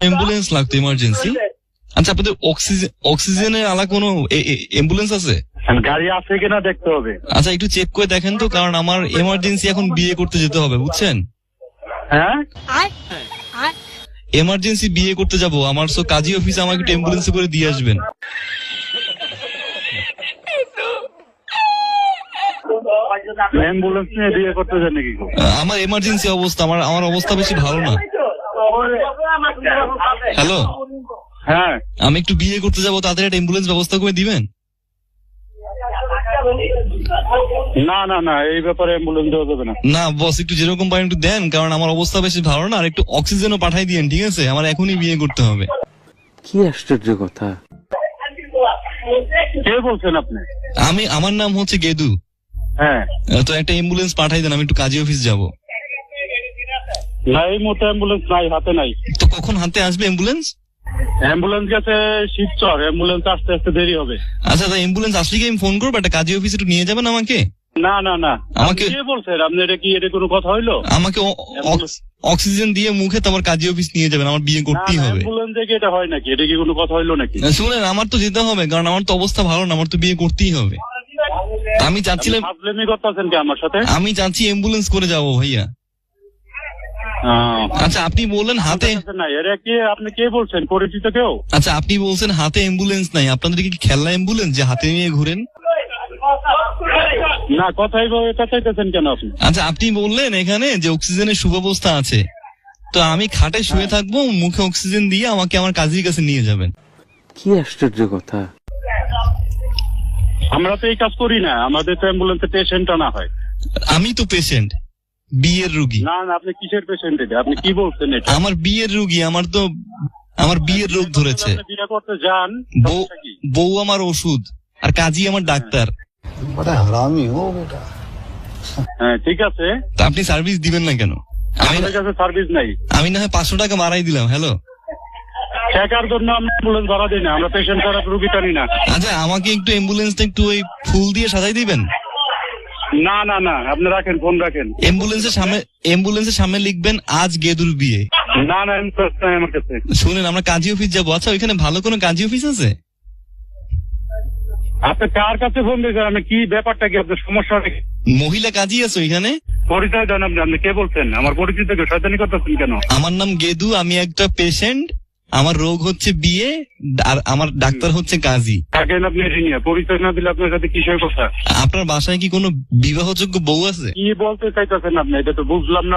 Ambulance লাগতো emergency. আচ্ছা, আপনাদের অক্সিজেনের আলা কোনো অ্যাম্বুলেন্স আছে? গাড়ি আছে কিনা দেখতে হবে। আচ্ছা, একটু চেক করে দেখেন তো, কারণ আমার এমার্জেন্সি এখন বিয়ে করতে যেতে হবে, বুঝছেন? হ্যাঁ, এমার্জেন্সি বিয়ে করতে যাব আমার, সো কাজী অফিসে আমাকে একটু অ্যাম্বুলেন্সে করে দিয়ে আসবেন। অ্যাম্বুলেন্স নিয়ে বিয়ে করতে যান নাকি? আমার এমার্জেন্সি অবস্থা, আমার অবস্থা বেশি ভালো না। হ্যালো, হ্যাঁ, আমি একটু বিয়ে করতে যাবো, তাদের একটা অ্যাম্বুলেন্স ব্যবস্থা করে দিবেন? না না না, এই ব্যাপারে অ্যাম্বুলেন্স দেওয়া যাবে না। না বস, একটু যেরকম পারেন একটু দেন, কারণ আমার অবস্থা বেশি ভালো না। আর একটু অক্সিজেনও পাঠাই দিয়েন, ঠিক আছে? আমার এখনই বিয়ে করতে হবে। কি আশ্চর্য কথা। কে বলছেন আপনি? আমার নাম হচ্ছে গেদু। হ্যাঁ, তো একটা অ্যাম্বুলেন্স পাঠাই দেন, আমি একটু কাজী অফিস যাব। না, এই মুহূর্তে অ্যাম্বুলেন্স নাই, হাতে নাই। তো কখন হাতে আসবে অ্যাম্বুলেন্স? অ্যাম্বুলেন্স গেছে শিবচর, অ্যাম্বুলেন্স আসতে আসতে দেরি হবে। আচ্ছা, তো অ্যাম্বুলেন্স আসলে কি আমি ফোন করবো? একটা কাজী অফিসে একটু নিয়ে যাবেন আমাকে? না না না, আমাকে- কে বলছেন আপনি? এটা কোনো কথা হইলো? আমাকে অক্সিজেন দিয়ে মুখে তারপর কাজী অফিস নিয়ে যাবেন, আমার বিয়ে করতেই হবে। অ্যাম্বুলেন্স দেখে এটা হয় নাকি? এটা কি কোনো কথা হইলো নাকি? শুনেন, আমার তো যেতে হবে, কারণ আমার তো অবস্থা ভালো না, আমার তো বিয়ে করতেই হবে। আমি চাচ্ছিলাম, ফাজলামি করতেছেন কি আমার সাথে? আমি চাচ্ছি অ্যাম্বুলেন্স করে যাবো ভাইয়া। আচ্ছা, আপনি বললেন হাতে, না, এরা কে? আপনি কে বলছেন? পরিচিত কেউ? আচ্ছা আপনি বলছেন হাতে অ্যাম্বুলেন্স নাই, আপনাদের কি খেলনা অ্যাম্বুলেন্স যে হাতে নিয়ে ঘুরেন? না, কথাই এটা চাইতেছেন কেন আপনি? আচ্ছা, আপনি বললেন এখানে যে অক্সিজেনের সুব্যবস্থা আছে, তো আমি খাটে শুয়ে থাকবো, মুখে অক্সিজেন দিয়ে আমাকে আমার কাজীর কাছে নিয়ে যাবেন। কি আশ্চর্য কথা। আমরা তো এই কাজ করি না, আমাদের তো অ্যাম্বুলেন্সে পেশেন্ট আনা হয়। আমি তো পেশেন্ট, বিয়ের রুগী। না না, আপনি কিসের পেশেন্ট? এটা আপনি কি বলছেন? এটা আমার বিয়ের রুগী, আমার বিয়ের রোগ ধরেছে। আপনি বিয়ে করতে যান, সমস্যা কি? বউ আমার ওষুধ, আর কাজী আমার ডাক্তার। হ্যাঁ, ঠিক আছে। তা আপনি সার্ভিস দিবেন না কেন? আমাদের কাছে সার্ভিস নাই। আমি না হয় 500 টাকা বাড়াই দিলাম। হ্যালো, টাকার জন্য আমরা অ্যাম্বুলেন্স ভাড়া দিই না, আমরা পেশেন্ট ছাড়া রুগী টানি না। আচ্ছা আমাকে একটু অ্যাম্বুলেন্সটা একটু ওই ফুল দিয়ে সাজাই দিবেন। না না না, আপনি রাখেন, ফোন রাখেন। অ্যাম্বুলেন্সের সামনে লিখবেন আজ গেদুর বিয়ে। না না, ইন্টারেস্ট নাই আমার কাছে। শুনেন, আমরা কাজী অফিস যাবো। আচ্ছা, ওইখানে ভালো কোনো কাজী অফিস আছে? আপনি কার কাছে ফোন দিয়েছেন? আপনি কি ব্যাপারটা কি? আপনার সমস্যা কি? মহিলা কাজী আছে ওইখানে? পরিচয় দেন আপনি। আপনি কে বলছেন? আমার পরিচিত কেউ? শয়তানি করতেছেন কেন? আমার নাম গেদু, আমি একটা পেশেন্ট, আমার রোগ হচ্ছে বিয়ে, আর আমার ডাক্তার হচ্ছে কাজী। থাকেন আপনি নিয়ে, পরিচয় না দিলে আপনার সাথে কিসের কথা? আপনার বাসায় কি কোনো বিবাহযোগ্য বউ আছে? কি বলতে চাইতেছেন আপনি? এটা তো বুঝলাম না।